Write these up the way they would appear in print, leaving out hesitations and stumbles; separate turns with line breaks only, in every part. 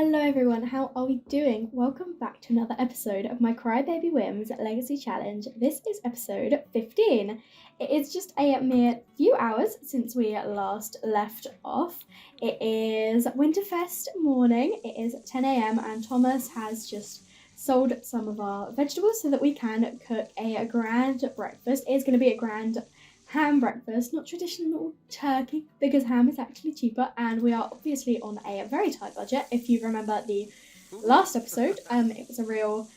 Hello everyone, how are we doing? Welcome back to another episode of my Crybaby Whims Legacy Challenge. This is episode 15. It is just a mere few hours since we last left off. It is Winterfest morning, it is 10 a.m. and Thomas has just sold some of our vegetables so that we can cook a grand breakfast. It is going to be a grand ham breakfast, not traditional turkey, because ham is actually cheaper, and we are obviously on a very tight budget. If you remember the last episode, it was a real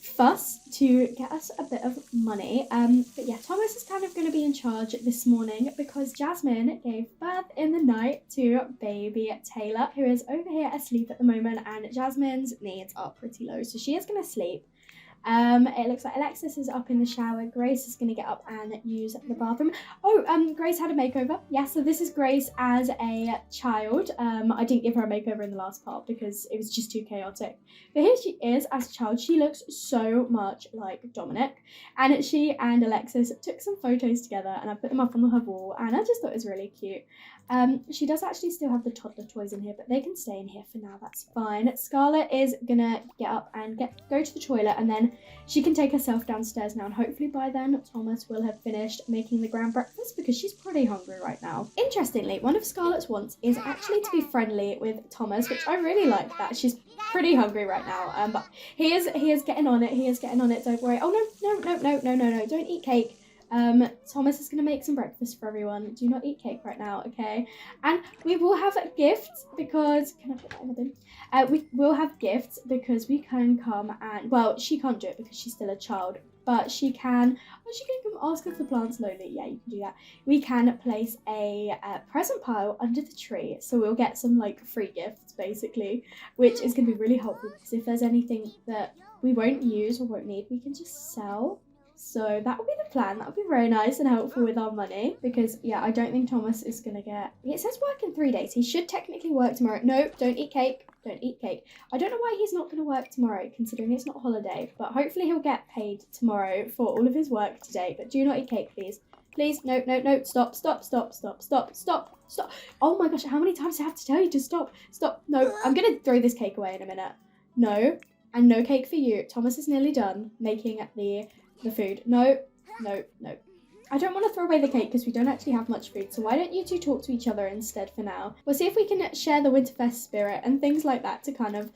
fuss to get us a bit of money. But yeah, Thomas is kind of going to be in charge this morning because Jasmine gave birth in the night to baby Taylor, who is over here asleep at the moment, and Jasmine's needs are pretty low, so she is going to sleep. It looks like Alexis is up in the shower. Grace is going to get up and use the bathroom. Grace had a makeover. Yeah, so this is Grace as a child. I didn't give her a makeover in the last part because it was just too chaotic. But here she is as a child. She looks so much like Dominic. And she and Alexis took some photos together and I put them up on her wall and I just thought it was really cute. She does actually still have the toddler toys in here, but they can stay in here for now, that's fine. Scarlett is gonna get up and go to the toilet, and then she can take herself downstairs now, and hopefully by then Thomas will have finished making the grand breakfast because she's pretty hungry right now. Interestingly, one of Scarlett's wants is actually to be friendly with Thomas, which I really like that. She's pretty hungry right now, but he is getting on it, don't worry. Oh no, don't eat cake. Thomas is going to make some breakfast for everyone. Do not eat cake right now, okay? And we will have gifts because... Can I put that in the bin? We will have gifts because we can come and... Well, she can't do it because she's still a child, but she can... Oh, she can come ask if the plant's lonely. Yeah, you can do that. We can place a present pile under the tree, so we'll get some, like, free gifts, basically, which is going to be really helpful because if there's anything that we won't use or won't need, we can just sell. So that would be the plan. That would be very nice and helpful with our money because, yeah, I don't think Thomas is going to get... It says work in 3 days. He should technically work tomorrow. No, don't eat cake. Don't eat cake. I don't know why he's not going to work tomorrow considering it's not a holiday, but hopefully he'll get paid tomorrow for all of his work today. But do not eat cake, please. Please, no, stop. Oh my gosh, how many times do I have to tell you to stop? No, I'm going to throw this cake away in a minute. No, and no cake for you. Thomas is nearly done making the food. No. I don't want to throw away the cake because we don't actually have much food, so why don't you two talk to each other instead for now? We'll see if we can share the Winterfest spirit and things like that to kind of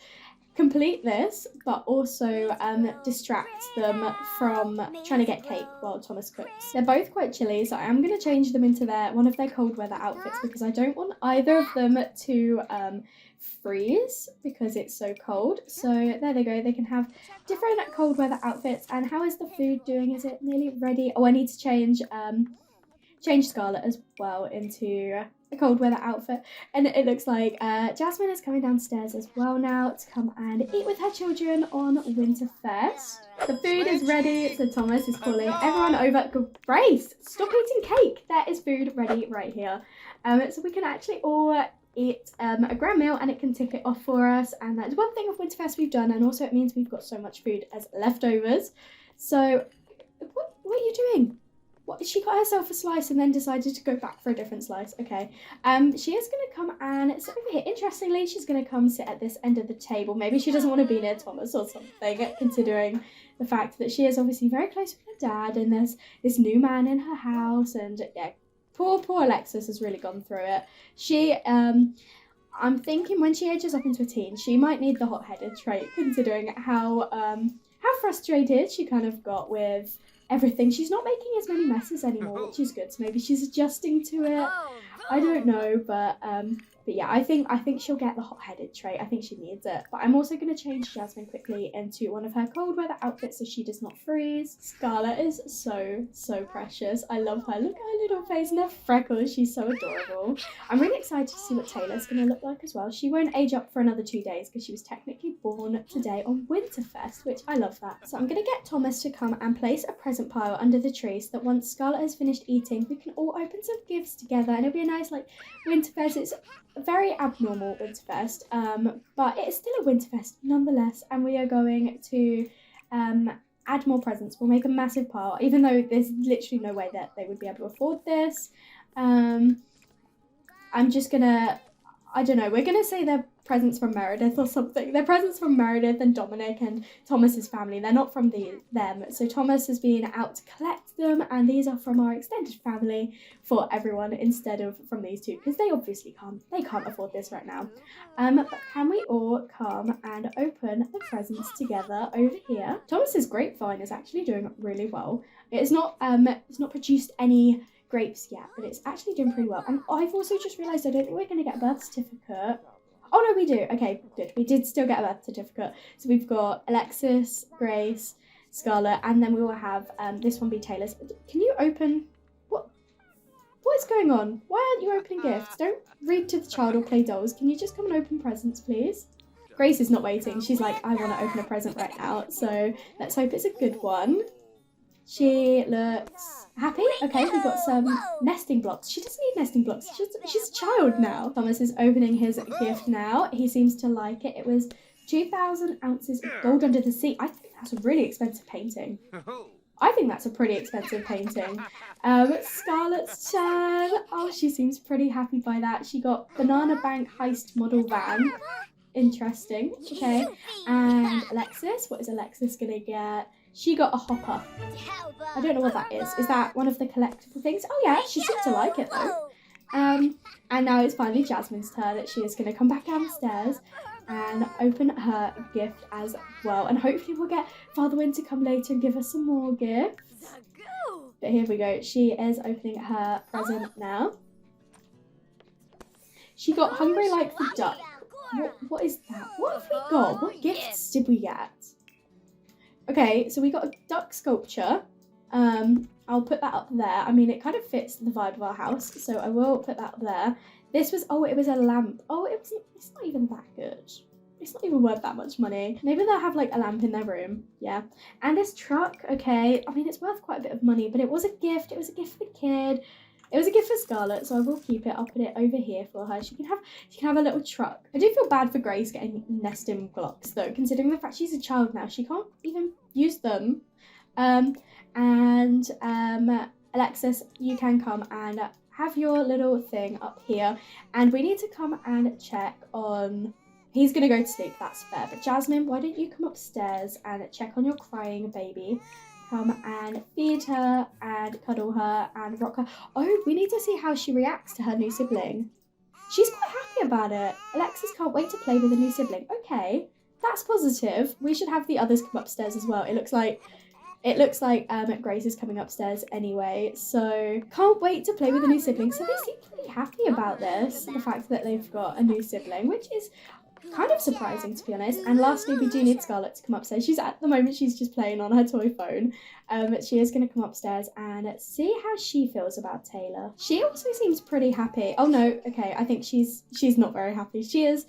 complete this, but also distract them from trying to get cake while Thomas cooks. They're both quite chilly, so I am going to change them into one of their cold weather outfits because I don't want either of them to freeze because it's so cold. So there they go, they can have different cold weather outfits. And how is the food doing? Is it nearly ready? Oh, I need to change Scarlett as well into a cold weather outfit, and it looks like Jasmine is coming downstairs as well now to come and eat with her children on Winterfest. The food is ready, so Thomas is calling everyone over. Grace, stop eating cake. There is food ready right here, so we can actually all eat a grand meal and it can tip it off for us. And that's one thing of Winterfest we've done, and also it means we've got so much food as leftovers. So what are you doing? What, she got herself a slice and then decided to go back for a different slice. Okay. She is going to come and sit over here. Interestingly, she's going to come sit at this end of the table. Maybe she doesn't want to be near Thomas or something, considering the fact that she is obviously very close with her dad and there's this new man in her house. And yeah, poor Alexis has really gone through it. She, I'm thinking when she ages up into a teen, she might need the hot-headed trait, considering how frustrated she kind of got with everything. She's not making as many messes anymore, which is good. So maybe she's adjusting to it. I don't know, but yeah, I think she'll get the hot-headed trait. I think she needs it. But I'm also going to change Jasmine quickly into one of her cold weather outfits so she does not freeze. Scarlett is so precious. I love her. Look at her little face and her freckles. She's so adorable. I'm really excited to see what Taylor's going to look like as well. She won't age up for another 2 days because she was technically born today on Winterfest, which I love that. So I'm going to get Thomas to come and place a present pile under the tree so that once Scarlett has finished eating, we can all open some gifts together and it'll be a nice like Winterfest. It's a very abnormal Winterfest, but it's still a Winterfest nonetheless, and we are going to add more presents. We'll make a massive pile, even though there's literally no way that they would be able to afford this. I'm just gonna I don't know, we're going to say they're presents from Meredith or something. They're presents from Meredith and Dominic and Thomas's family. They're not from them. So Thomas has been out to collect them, and these are from our extended family for everyone instead of from these two, because they obviously can't afford this right now. But can we all come and open the presents together over here? Thomas's grapevine is actually doing really well. It's not produced any grapes yet, but it's actually doing pretty well. And I've also just realised I don't think we're going to get a birth certificate. Oh no, we do. Okay, good. We did still get a birth certificate. So we've got Alexis, Grace, Scarlett, and then we will have this one be Taylor's. Can you open... What is going on? Why aren't you opening gifts? Don't read to the child or play dolls. Can you just come and open presents, please? Grace is not waiting. She's like, I want to open a present right now. So let's hope it's a good one. She looks happy. Okay, we've got some nesting blocks. She doesn't need nesting blocks. She's a child now. Thomas is opening his gift now. He seems to like it. It was 2,000 ounces of gold under the sea. I think that's a really expensive painting. I think that's a pretty expensive painting. Scarlett's turn. Oh, she seems pretty happy by that. She got Banana Bank Heist model van. Interesting. Okay. And Alexis, what is Alexis gonna get? She got a hopper. I don't know what that is. Is that one of the collectible things? Oh yeah, she seemed to like it though. And now it's finally Jasmine's turn. She is going to come back downstairs and open her gift as well. And hopefully we'll get Father Win to come later and give us some more gifts. But here we go. She is opening her present now. She got Hungry Like the Duck. What is that? What have we got? What gifts did we get? Okay, so we got a duck sculpture. I'll put that up there. I mean, it kind of fits the vibe of our house, so I will put that up there. This was, oh, it was a lamp. Oh, it's not even that good. It's not even worth that much money. Maybe they'll have like a lamp in their room. Yeah. And this truck, okay. I mean, it's worth quite a bit of money, but it was a gift. It was a gift for the kid. It was a gift for Scarlett, so I will keep it. I'll put it over here for her. She can have a little truck. I do feel bad for Grace getting nesting blocks though, considering the fact she's a child now. She can't even use them. Alexis, you can come and have your little thing up here, and we need to come and check on... He's gonna go to sleep, that's fair. But Jasmine, why don't you come upstairs and check on your crying baby? Come and feed her and cuddle her and rock her. Oh, we need to see how she reacts to her new sibling. She's quite happy about it. Alexis can't wait to play with a new sibling. Okay, that's positive. We should have the others come upstairs as well. It looks like Grace is coming upstairs anyway, so can't wait to play with a new sibling. So they seem pretty happy about this, the fact that they've got a new sibling, which is kind of surprising, to be honest. And lastly, we do need Scarlett to come upstairs. At the moment she's just playing on her toy phone. She is going to come upstairs and see how she feels about Taylor. She also seems pretty happy. Oh no, okay, I think she's not very happy. She is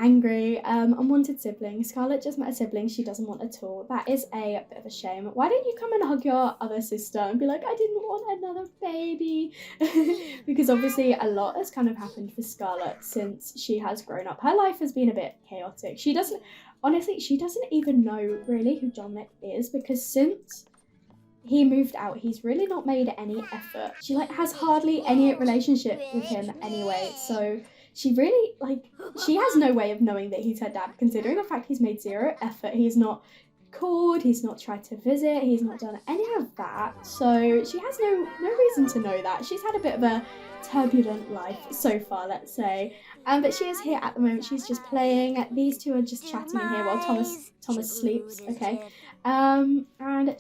angry. Unwanted sibling. Scarlett just met a sibling she doesn't want at all. That is a bit of a shame. Why don't you come and hug your other sister and be like, I didn't want another baby? Because obviously a lot has kind of happened for Scarlett since she has grown up. Her life has been a bit chaotic. She doesn't even know really who Dominic is, because since he moved out, he's really not made any effort. She has hardly any relationship with him anyway, so she really, she has no way of knowing that he's her dad, considering the fact he's made zero effort. He's not called, he's not tried to visit, he's not done any of that. So she has no reason to know that. She's had a bit of a turbulent life so far, let's say. But she is here at the moment. She's just playing. These two are just chatting in here while Thomas sleeps. Okay. And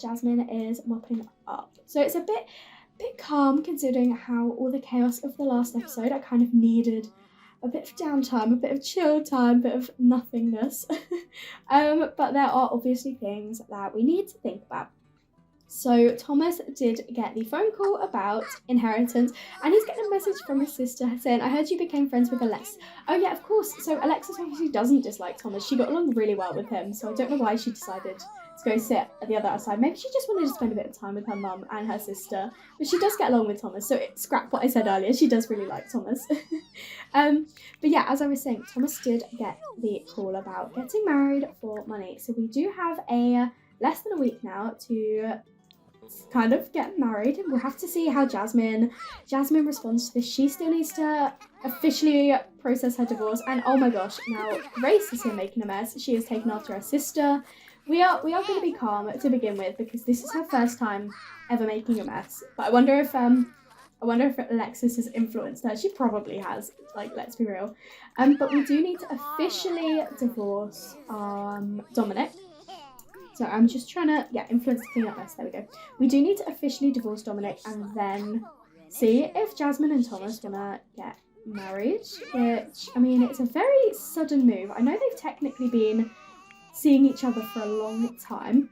Jasmine is mopping up. So it's a bit calm, considering how all the chaos of the last episode. I kind of needed a bit of downtime, a bit of chill time, a bit of nothingness. But there are obviously things that we need to think about. So Thomas did get the phone call about inheritance, and he's getting a message from his sister saying, I heard you became friends with Alexis. Oh yeah, of course. So Alexis obviously doesn't dislike Thomas. She got along really well with him, so I don't know why she decided to go sit at the other side. Maybe she just wanted to spend a bit of time with her mum and her sister. But she does get along with Thomas, so scrap what I said earlier. She does really like Thomas. But yeah, as I was saying, Thomas did get the call about getting married for money. So we do have less than a week now to kind of get married. We'll have to see how Jasmine responds to this. She still needs to officially process her divorce, and oh my gosh, now Grace is here making a mess. She is taken after her sister. We are going to be calm to begin with because this is her first time ever making a mess. But I wonder if Alexis has influenced her. She probably has, like, let's be real. But we do need to officially divorce Dominic. So I'm just trying to, influence the clean up mess. There we go. We do need to officially divorce Dominic and then see if Jasmine and Thomas want to get married. Which, I mean, it's a very sudden move. I know they've technically been seeing each other for a long time.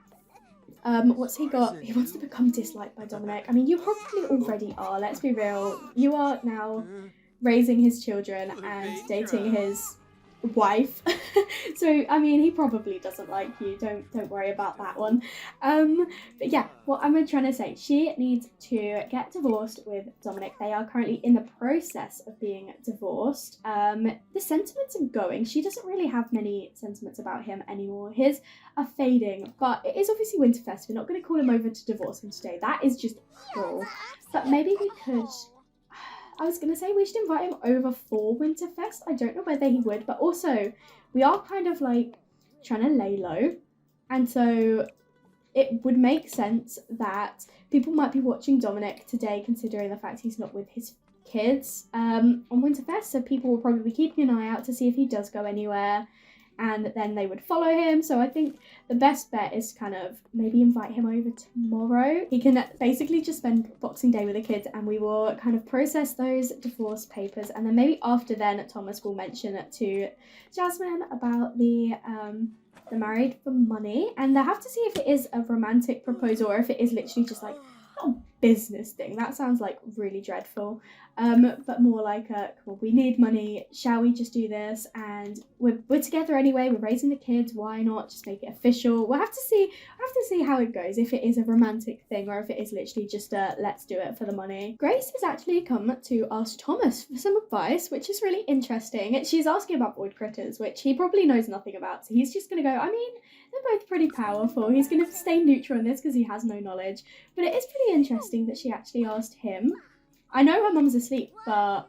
What's he got? He wants to become disliked by Dominic. I mean, you probably already are, let's be real. You are now raising his children and dating his wife. So, I mean, he probably doesn't like you. Don't worry about that one. But yeah, what I'm trying to say, she needs to get divorced with Dominic. They are currently in the process of being divorced. The sentiments are going. She doesn't really have many sentiments about him anymore. His are fading, but it is obviously Winterfest. We're not going to call him over to divorce him today. That is just cruel. But maybe we could... I was going to say we should invite him over for Winterfest. I don't know whether he would, but also we are kind of like trying to lay low. And so it would make sense that people might be watching Dominic today considering the fact he's not with his kids on Winterfest. So people will probably be keeping an eye out to see if he does go anywhere. And then they would follow him. So I think the best bet is kind of maybe invite him over tomorrow. He can basically just spend Boxing Day with the kids and we will kind of process those divorce papers. And then maybe after then, Thomas will mention it to Jasmine about the married for money. And they'll have to see if it is a romantic proposal or if it is literally just like a business thing. That sounds like really dreadful. But more like come on, we need money, shall we just do this? And we're together anyway, we're raising the kids, why not just make it official? We'll have to see how it goes, if it is a romantic thing or if it is literally just a let's do it for the money. Grace has actually come to ask Thomas for some advice, which is really interesting. She's asking about void critters, which he probably knows nothing about, so he's just gonna go, I mean, they're both pretty powerful. He's gonna stay neutral in this because he has no knowledge. But it is pretty interesting that she actually asked him. I know her mum's asleep, but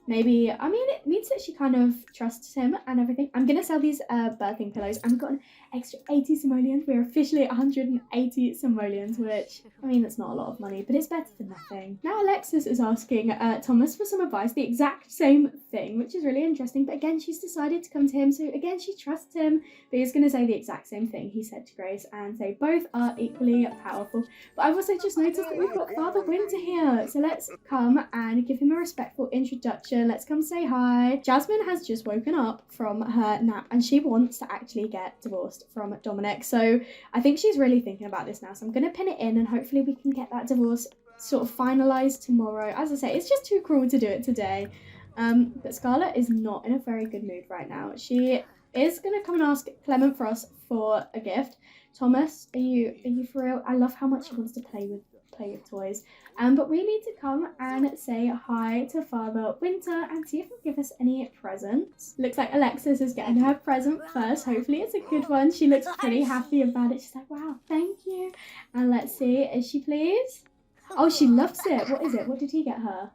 maybe, I mean, it means that she kind of trusts him and everything. I'm going to sell these birthing pillows. I've got an extra 80 simoleons. We're officially at 180 simoleons, which, I mean, that's not a lot of money, but it's better than nothing. Now Alexis is asking Thomas for some advice, the exact same thing, which is really interesting. But again, she's decided to come to him. So again, she trusts him, but he's going to say the exact same thing he said to Grace and say both are equally powerful. But I've also just noticed that we've got Father Winter here. So let's come and give him a respectful introduction. Let's come say hi. Jasmine has just woken up from her nap and she wants to actually get divorced from Dominic. So I think she's really thinking about this now. So I'm going to pin it in and hopefully we can get that divorce sort of finalised tomorrow. As I say, it's just too cruel to do it today. But Scarlett is not in a very good mood right now. She is going to come and ask Clement Frost for a gift. Thomas, are you for real? I love how much he wants to play with toys. But we need to come and say hi to Father Winter and see if he'll give us any presents. Looks like Alexis is getting her present first. Hopefully it's a good one. She looks pretty happy about it. She's like, wow, thank you. And let's see, is she pleased? Oh, she loves it. What is it? What did he get her?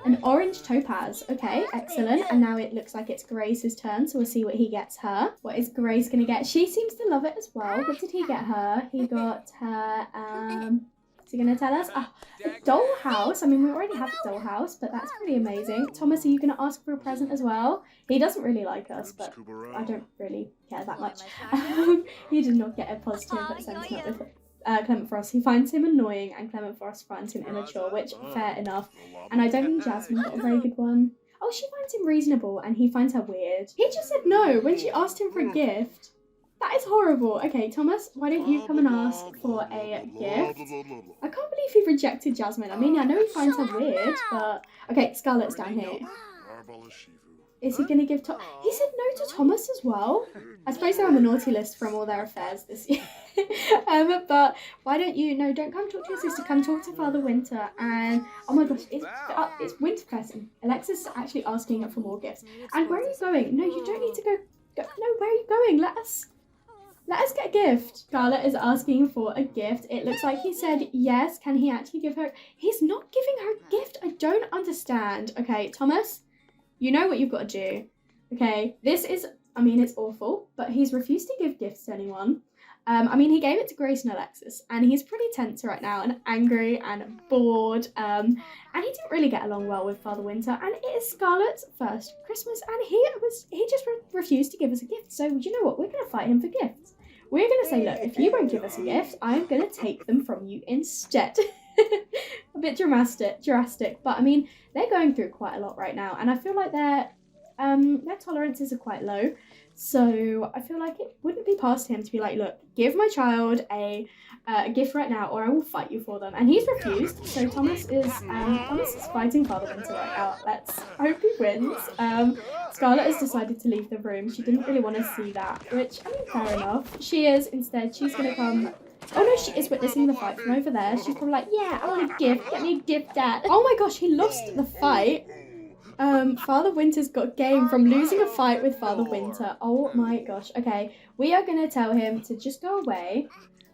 An orange topaz. Okay, excellent. And now it looks like it's Grace's turn, so we'll see what he gets her. What is Grace going to get? She seems to love it as well. What did he get her? He got her, is he going to tell us? Oh, a dollhouse. I mean, we already have a dollhouse, but that's pretty amazing. Thomas, are you going to ask for a present as well? He doesn't really like us, but I don't really care that much. He did not get a positive sentiment with Clement Frost. He finds him annoying and Clement Frost finds him immature, which fair enough. And I don't think Jasmine got a very good one. Oh, she finds him reasonable and he finds her weird. He just said no when she asked him for a gift. That is horrible. Okay, Thomas, why don't you come and ask for a gift? I can't believe he rejected Jasmine. I mean, I know he finds her weird, but... Okay, Scarlett's down here. Is he going to give He said no to Thomas as well. I suppose they're on the naughty list from all their affairs this year. But why don't you... No, don't come talk to your sister. Come talk to Father Winter. And, oh my gosh, it's Winterfest. And Alexis is actually asking for more gifts. And where are you going? No, you don't need to go. No, where are you going? Let us... Let us get a gift. Scarlett is asking for a gift. It looks like he said yes. Can he actually give her? He's not giving her a gift. I don't understand. Okay, Thomas, you know what you've got to do. Okay, this is, I mean, it's awful, but he's refused to give gifts to anyone. I mean, he gave it to Grace and Alexis, and he's pretty tense right now and angry and bored. And he didn't really get along well with Father Winter, and it is Scarlett's first Christmas, and he just refused to give us a gift. So you know what? We're gonna fight him for gifts. We're gonna say, look, if you won't give us a gift, I'm gonna take them from you instead. A bit drastic, but I mean, they're going through quite a lot right now, and I feel like their tolerances are quite low. So I feel like it wouldn't be past him to be like, look, give my child a gift right now, or I will fight you for them. And he's refused. So Thomas is fighting Father Winter right now. Let's hope he wins. Scarlett has decided to leave the room. She didn't really want to see that, which, I mean, fair enough. She is instead. She's gonna come. Oh no, she is witnessing the fight from over there. She's probably like, yeah, I want a gift. Get me a gift, Dad. Oh my gosh, he lost the fight. Father Winter's got game from losing a fight with Father Winter. Oh my gosh. Okay, we are going to tell him to just go away.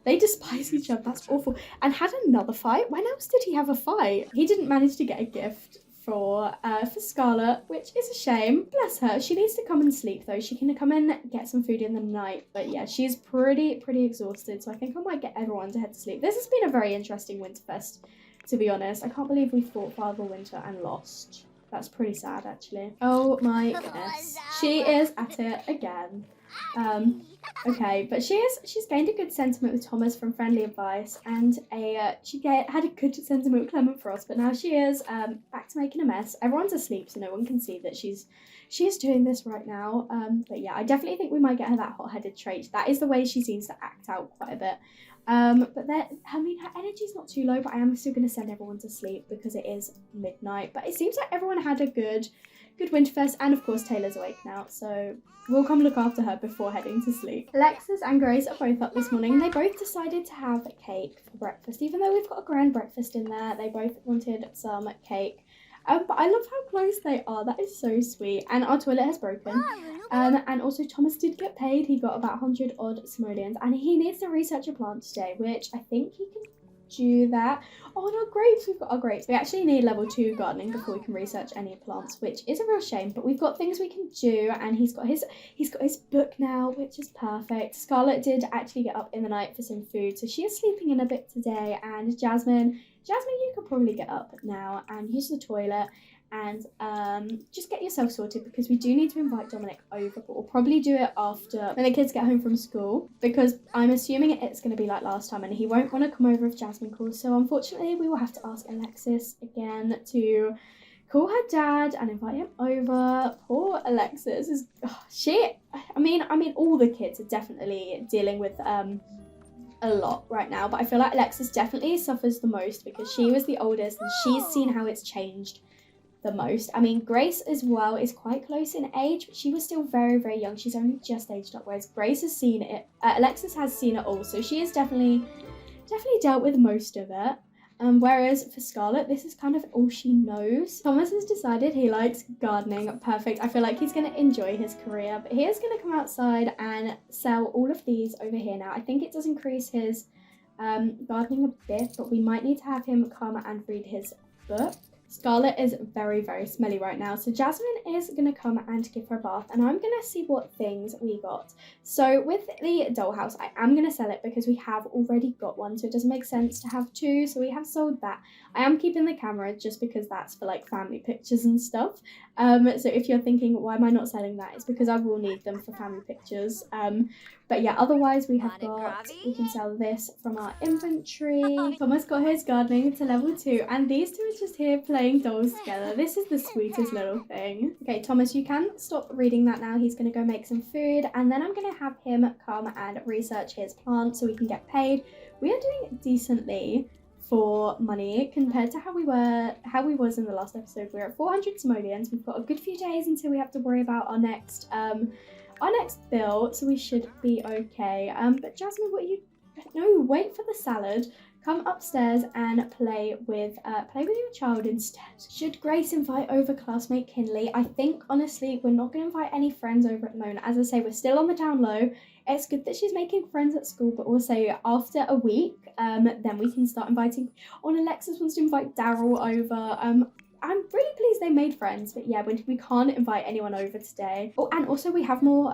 They despise each other. That's awful. And had another fight? When else did he have a fight? He didn't manage to get a gift for Scarlett, which is a shame. Bless her. She needs to come and sleep though. She can come and get some food in the night. But yeah, she's pretty exhausted. So I think I might get everyone to head to sleep. This has been a very interesting Winterfest, to be honest. I can't believe we fought Father Winter and lost. That's pretty sad, actually. Oh my goodness. She is at it again. Okay, but she's gained a good sentiment with Thomas from friendly advice, and had a good sentiment with Clement Frost, but now she is back to making a mess. Everyone's asleep, so no one can see that she is doing this right now. But yeah, I definitely think we might get her that hot-headed trait. That is the way she seems to act out quite a bit. But I mean, her energy's not too low, but I am still going to send everyone to sleep because it is midnight. But it seems like everyone had a good Winterfest, and of course Taylor's awake now, so we'll come look after her before heading to sleep. Alexis and Grace are both up this morning, and they both decided to have cake for breakfast. Even though we've got a grand breakfast in there, they both wanted some cake. But I love how close they are. That is so sweet. And our toilet has broken. And also Thomas did get paid. He got about 100 odd simoleons, and he needs to research a plant today, which I think he can do that. Oh, and our grapes, we've got our grapes. We actually need level 2 gardening before we can research any plants, which is a real shame, but we've got things we can do, and he's got his book now, which is perfect. Scarlett did actually get up in the night for some food, so she is sleeping in a bit today, and Jasmine, you could probably get up now and use the toilet and just get yourself sorted, because we do need to invite Dominic over, but we'll probably do it after when the kids get home from school, because I'm assuming it's going to be like last time and he won't want to come over if Jasmine calls. So unfortunately we will have to ask Alexis again to call her dad and invite him over. Poor Alexis is I mean all the kids are definitely dealing with a lot right now, but I feel like Alexis definitely suffers the most because she was the oldest and she's seen how it's changed the most. I mean, Grace as well is quite close in age, but she was still very young. She's only just aged up, whereas Grace has seen it. Alexis has seen it all, so she has definitely dealt with most of it. Whereas for Scarlett, this is kind of all she knows. Thomas has decided he likes gardening. Perfect. I feel like he's going to enjoy his career, but he is going to come outside and sell all of these over here now. I think it does increase his gardening a bit, but we might need to have him come and read his book. Scarlett is very smelly right now, so Jasmine is going to come and give her a bath, and I'm going to see what things we got. So with the dollhouse, I am going to sell it because we have already got one, so it doesn't make sense to have two, so we have sold that. I am keeping the camera just because that's for like family pictures and stuff. So if you're thinking, why am I not selling that? It's because I will need them for family pictures. But yeah, otherwise we can sell this from our inventory. Thomas got his gardening to level 2, and these two are just here playing dolls together. This is the sweetest little thing. Okay, Thomas, you can stop reading that now. He's going to go make some food, and then I'm going to have him come and research his plant so we can get paid. We are doing decently for money compared to how we was in the last episode. We're at 400 simoleons. We've got a good few days until we have to worry about our next bill, so we should be okay. But Jasmine, no, wait for the salad. come upstairs and play with your child instead. Should Grace invite over classmate Kinley? I think honestly we're not going to invite any friends over at the moment. As I say, we're still on the down low. It's good that she's making friends at school, but also after a week, then we can start inviting. Oh, and Alexis wants to invite Daryl over. I'm really pleased they made friends, but yeah, we can't invite anyone over today. Oh, and also we have more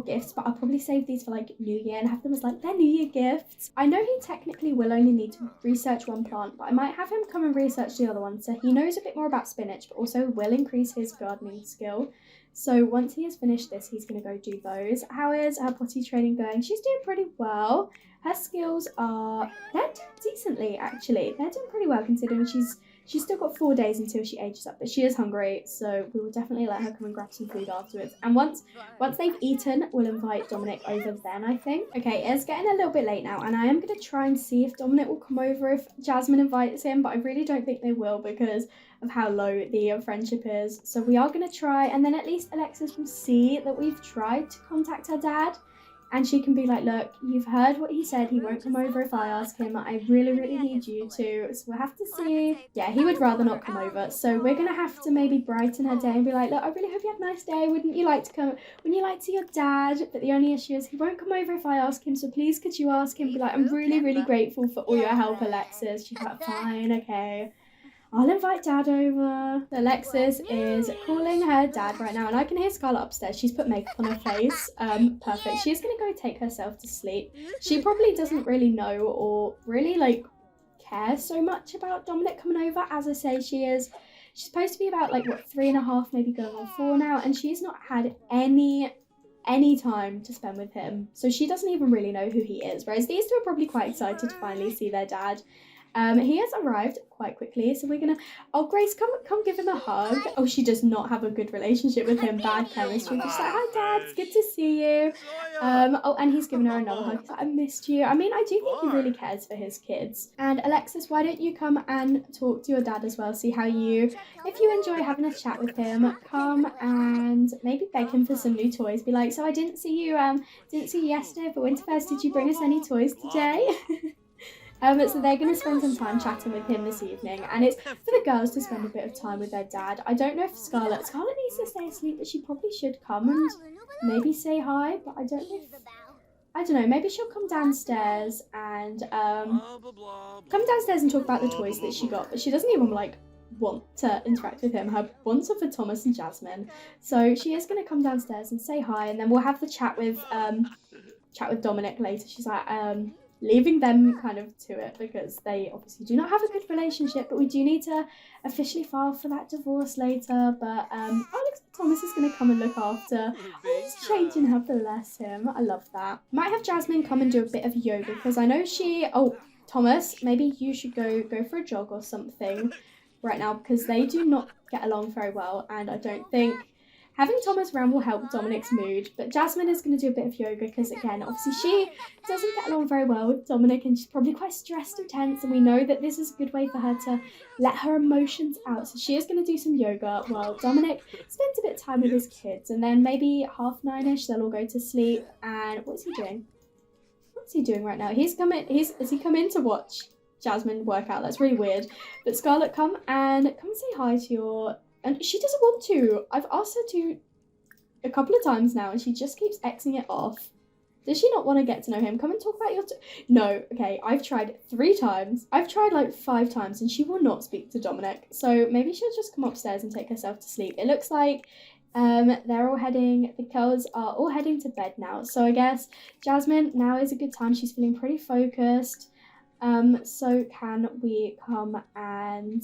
gifts, but I'll probably save these for like New Year and have them as like their New Year gifts. I know he technically will only need to research one plant, but I might have him come and research the other one so he knows a bit more about spinach, but also will increase his gardening skill. So once he has finished this, he's going to go do those. How is her potty training going? She's doing pretty well. Her skills they're doing decently actually. They're doing pretty well considering she's still got 4 days until she ages up, but she is hungry, so we will definitely let her come and grab some food afterwards. And once they've eaten, we'll invite Dominic over then, I think. Okay, it's getting a little bit late now, and I am going to try and see if Dominic will come over if Jasmine invites him, but I really don't think they will because of how low the friendship is. So we are going to try, and then at least Alexis will see that we've tried to contact her dad. And she can be like, look, you've heard what he said. He won't come over if I ask him. I really, really need you to. So we'll have to see. Yeah, he would rather not come over. So we're going to have to maybe brighten her day and be like, look, I really hope you had a nice day. Wouldn't you like to come? Wouldn't you like to see your dad? But the only issue is he won't come over if I ask him. So please could you ask him? Be like, I'm really, really grateful for all your help, Alexis. She's like, fine, okay. I'll invite Dad over. Alexis is calling her dad right now, and I can hear Scarlett upstairs. She's put makeup on her face. Perfect. She's gonna go take herself to sleep. She probably doesn't really know or really like care so much about Dominic coming over. As I say, she's supposed to be about like what 3.5, maybe going on 4 now, and she's not had any time to spend with him. So she doesn't even really know who he is. Whereas these two are probably quite excited to finally see their dad. He has arrived quite quickly, so we're gonna. Oh, Grace, come give him a hug. Oh, she does not have a good relationship with him. Bad chemistry. Just like, hi, Dad. It's good to see you. Oh, and he's giving her another hug. He's like, I missed you. I mean, I do think he really cares for his kids. And Alexis, why don't you come and talk to your dad as well? See how if you enjoy having a chat with him, come and maybe beg him for some new toys. Be like, so I didn't see you yesterday for Winterfest. Did you bring us any toys today? So they're going to spend some time chatting with him this evening, and it's for the girls to spend a bit of time with their dad. I don't know if Scarlett needs to stay asleep, but she probably should come and maybe say hi, but I don't know, maybe she'll come downstairs and talk about the toys that she got, but she doesn't even want to interact with him. Her wants are for Thomas and Jasmine, so she is going to come downstairs and say hi, and then we'll have the chat with Dominic later. She's like, leaving them kind of to it because they obviously do not have a good relationship, but we do need to officially file for that divorce later. But Alex Thomas is going to come and look after. Oh, he's changing her, bless him. I love that. Might have Jasmine come and do a bit of yoga because I know Thomas, maybe you should go for a jog or something right now because they do not get along very well, and I don't think having Thomas around will help Dominic's mood. But Jasmine is going to do a bit of yoga because, again, obviously she doesn't get along very well with Dominic and she's probably quite stressed and tense, and we know that this is a good way for her to let her emotions out. So she is going to do some yoga while Dominic spends a bit of time with his kids, and then maybe 9:30ish they'll all go to sleep. And what's he doing? What's he doing right now? Has he come in to watch Jasmine work out? That's really weird. But Scarlett, come and say hi to your... And she doesn't want to. I've asked her to a couple of times now, and she just keeps Xing it off. Does she not want to get to know him? Come and talk about your... No, okay, I've tried 3 times. I've tried 5 times, and she will not speak to Dominic. So maybe she'll just come upstairs and take herself to sleep. It looks like the girls are all heading to bed now. So I guess Jasmine, now is a good time. She's feeling pretty focused. So can we come and...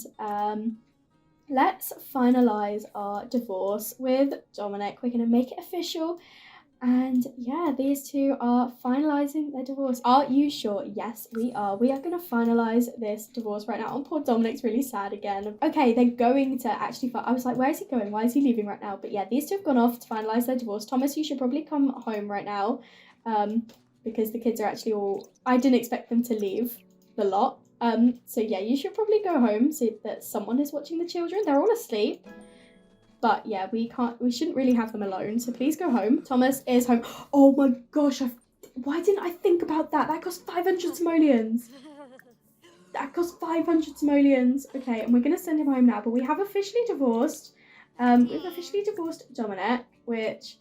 let's finalise our divorce with Dominic. We're going to make it official. And yeah, these two are finalising their divorce. Are you sure? Yes, we are. We are going to finalise this divorce right now. Oh, poor Dominic's really sad again. Okay, they're going to actually... I was like, where is he going? Why is he leaving right now? But yeah, these two have gone off to finalise their divorce. Thomas, you should probably come home right now. Because the kids are actually all... I didn't expect them to leave the lot. So yeah, you should probably go home so that someone is watching the children. They're all asleep. But yeah, we shouldn't really have them alone. So please go home. Thomas is home. Oh my gosh, why didn't I think about that? That cost 500 simoleons. That cost 500 simoleons. Okay, and we're going to send him home now. But we have officially divorced. We've officially divorced Dominic, which...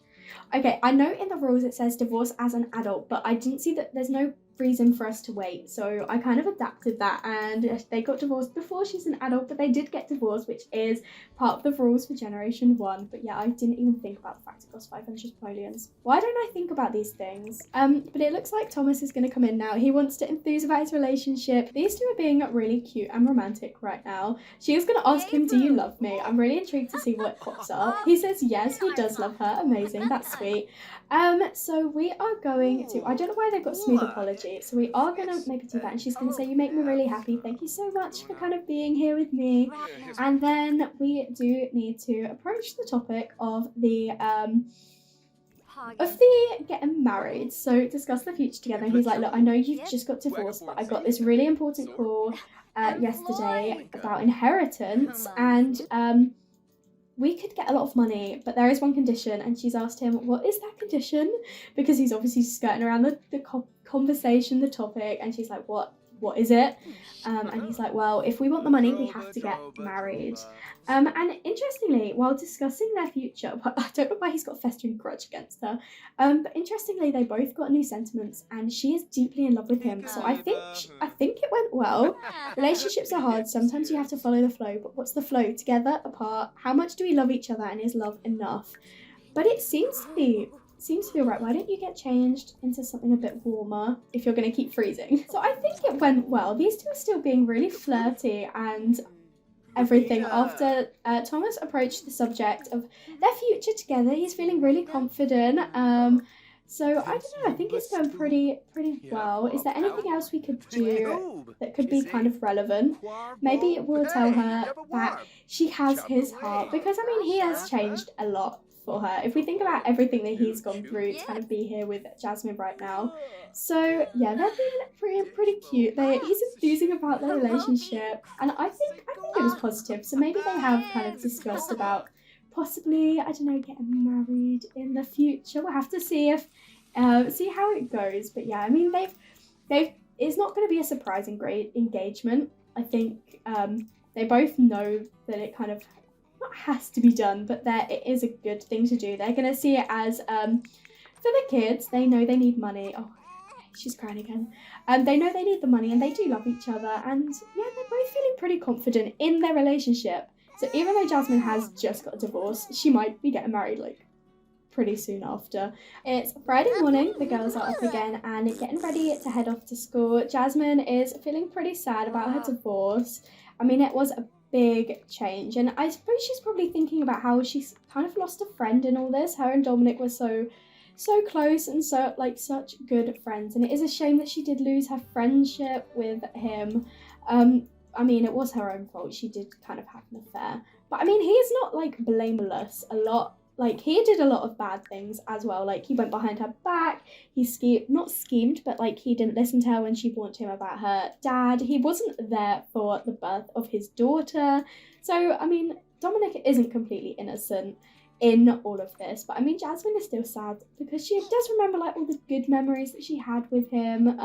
Okay, I know in the rules it says divorce as an adult, but I didn't see that there's no reason for us to wait, so I kind of adapted that, and they got divorced before she's an adult, but they did get divorced, which is part of the rules for Generation 1. But yeah, I didn't even think about the fact it cost 500 simoleons. Why don't I think about these things? But it looks like Thomas is going to come in now. He wants to enthuse about his relationship. These two are being really cute and romantic right now. She is going to ask him, do you love me? I'm really intrigued to see what pops up. He says yes, he does love her. Amazing, that's sweet. So we are going to, I don't know why they've got smooth apology, so we are going to maybe do that, and she's going to say, you make me really happy, thank you so much for kind of being here with me. And then we do need to approach the topic of the getting married, so discuss the future together. And he's like, look, I know you've just got divorced, but I got this really important call yesterday about inheritance, and we could get a lot of money, but there is one condition. And she's asked him, what is that condition? Because he's obviously skirting around the conversation, the topic, and she's like, what is it? And he's like, well, if we want the money, we have to get married. And interestingly, while discussing their future, I don't know why he's got a festering grudge against her, but interestingly, they both got new sentiments, and she is deeply in love with him. So I think it went well. Relationships are hard. Sometimes you have to follow the flow, but what's the flow? Together, apart? How much do we love each other, and is love enough? But it seems to be alright. Why don't you get changed into something a bit warmer if you're going to keep freezing? So I think it went well. These two are still being really flirty and everything. After Thomas approached the subject of their future together, he's feeling really confident. So I don't know, I think it's going pretty well. Is there anything else we could do that could be kind of relevant? Maybe we'll tell her that she has his heart, because I mean, he has changed a lot for her. If we think about everything that he's gone through to kind of be here with Jasmine right now. So yeah, they're being pretty cute. He's enthusing about their relationship, and I think it was positive. So maybe they have kind of discussed about possibly, I don't know, getting married in the future. We'll have to see see how it goes. But yeah, I mean, it's not going to be a surprising great engagement. I think they both know that it kind of not has to be done, but it is a good thing to do. They're going to see it as for the kids. They know they need money. Oh, she's crying again. They know they need the money, and they do love each other, and yeah, they're both feeling pretty confident in their relationship. So even though Jasmine has just got a divorce, she might be getting married like pretty soon after. It's Friday morning, the girls are up again and getting ready to head off to school. Jasmine is feeling pretty sad about her divorce. I mean, it was a big change, and I suppose she's probably thinking about how she's kind of lost a friend in all this. Her and Dominic were so close and so like such good friends, and it is a shame that she did lose her friendship with him. I mean, it was her own fault. She did kind of have an affair. But I mean, he is not like blameless a lot. Like, he did a lot of bad things as well. Like, he went behind her back. He not schemed, but like he didn't listen to her when she warned him about her dad. He wasn't there for the birth of his daughter. So, I mean, Dominic isn't completely innocent in all of this. But I mean, Jasmine is still sad because she does remember like all the good memories that she had with him.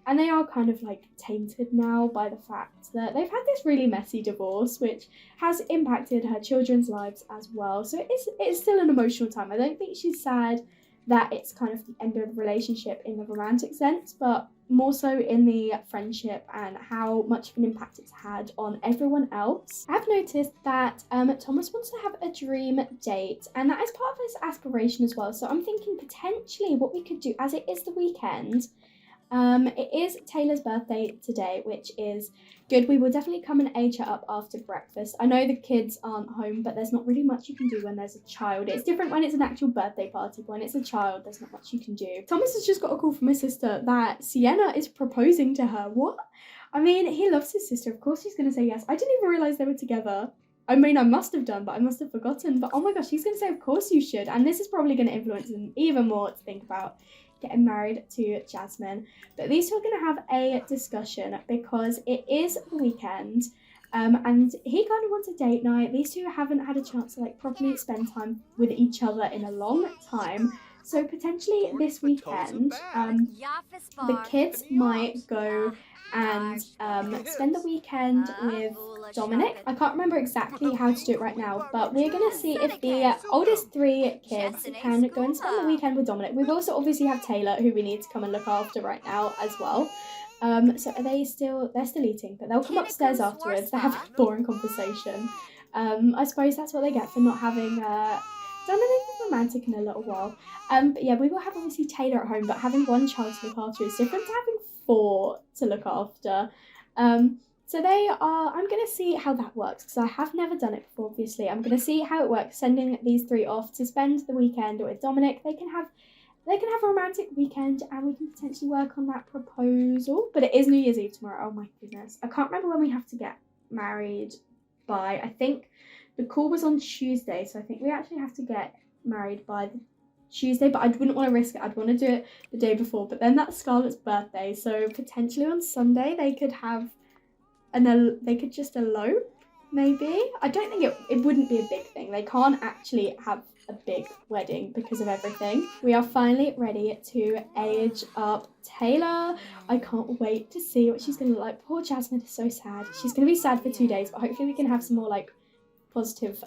And they are kind of like tainted now by the fact that they've had this really messy divorce, which has impacted her children's lives as well. So it's still an emotional time. I don't think she's sad that it's kind of the end of the relationship in the romantic sense, but more so in the friendship and how much of an impact it's had on everyone else. I've noticed that Thomas wants to have a dream date, and that is part of his aspiration as well. So I'm thinking potentially what we could do, as it is the weekend, it is Taylor's birthday today, which is good. We will definitely come and age her up after breakfast. I know the kids aren't home, but there's not really much you can do when there's a child. It's different when it's an actual birthday party, but when it's a child, there's not much you can do. Thomas has just got a call from his sister that Sienna is proposing to her. What? I mean, he loves his sister. Of course he's going to say yes. I didn't even realise they were together. I mean, I must have done, but I must have forgotten. But oh my gosh, he's going to say, of course you should. And this is probably going to influence him even more to think about getting married to Jasmine. But these two are going to have a discussion because it is the weekend, and he kind of wants a date night. These two haven't had a chance to like properly spend time with each other in a long time. So potentially this weekend, the kids might go and spend the weekend with Dominic. I can't remember exactly how to do it right now, but we're going to see if the oldest 3 kids can go and spend the weekend with Dominic. We've also obviously have Taylor, who we need to come and look after right now as well. So are they still, they're still eating, but they'll come upstairs afterwards. They're having a boring conversation. I suppose that's what they get for not having done anything romantic in a little while. But yeah, we will have obviously Taylor at home, but having one child to look after is different to having 4 to look after. So they are, I'm going to see how that works, because I have never done it before, obviously. I'm going to see how it works, sending these 3 off to spend the weekend with Dominic. They can have a romantic weekend, and we can potentially work on that proposal. But it is New Year's Eve tomorrow. Oh my goodness. I can't remember when we have to get married by. I think the call was on Tuesday, so I think we actually have to get married by the Tuesday, but I wouldn't want to risk it. I'd want to do it the day before, but then that's Scarlett's birthday, so potentially on Sunday they could have they could just elope, maybe. I don't think it wouldn't be a big thing. They can't actually have a big wedding because of everything. We are finally ready to age up Taylor. I can't wait to see what she's gonna look like. Poor Jasmine is so sad. She's gonna be sad for 2 days, but hopefully we can have some more like positive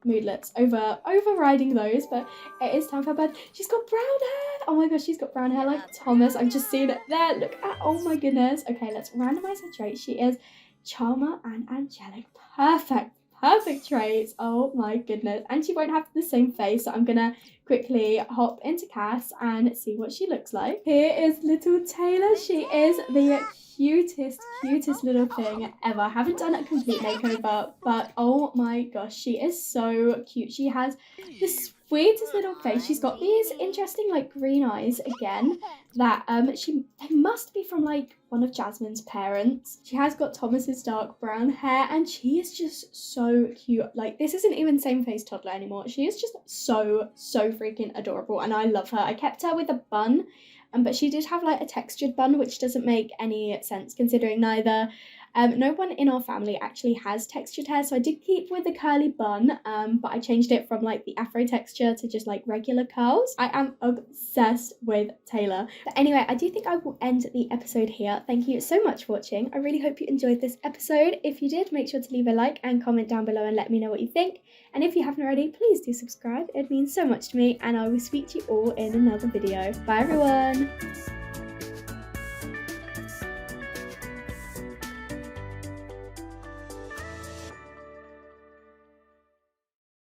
moodlets overriding those. But it is time for her bed. She's got brown hair. Oh my gosh, she's got brown hair like Thomas. I've just seen it there. Look at, oh my goodness. Okay, let's randomize her traits. She is charmer and angelic. Perfect traits. Oh my goodness. And she won't have the same face, so I'm gonna quickly hop into Cass and see what she looks like. Here is little Taylor. She is the cutest little thing ever. I haven't done a complete makeover, but oh my gosh, she is so cute. She has the sweetest little face. She's got these interesting like green eyes again that they must be from like one of Jasmine's parents. She has got Thomas's dark brown hair, and she is just so cute. Like, this isn't even same face toddler anymore. She is just so freaking adorable, and I love her. I kept her with a bun, but she did have like a textured bun, which doesn't make any sense considering no one in our family actually has textured hair, so I did keep with the curly bun, but I changed it from like the afro texture to just like regular curls. I am obsessed with Taylor. But anyway, I do think I will end the episode here. Thank you so much for watching. I really hope you enjoyed this episode. If you did, make sure to leave a like and comment down below and let me know what you think. And if you haven't already, please do subscribe. It means so much to me, and I will speak to you all in another video. Bye everyone!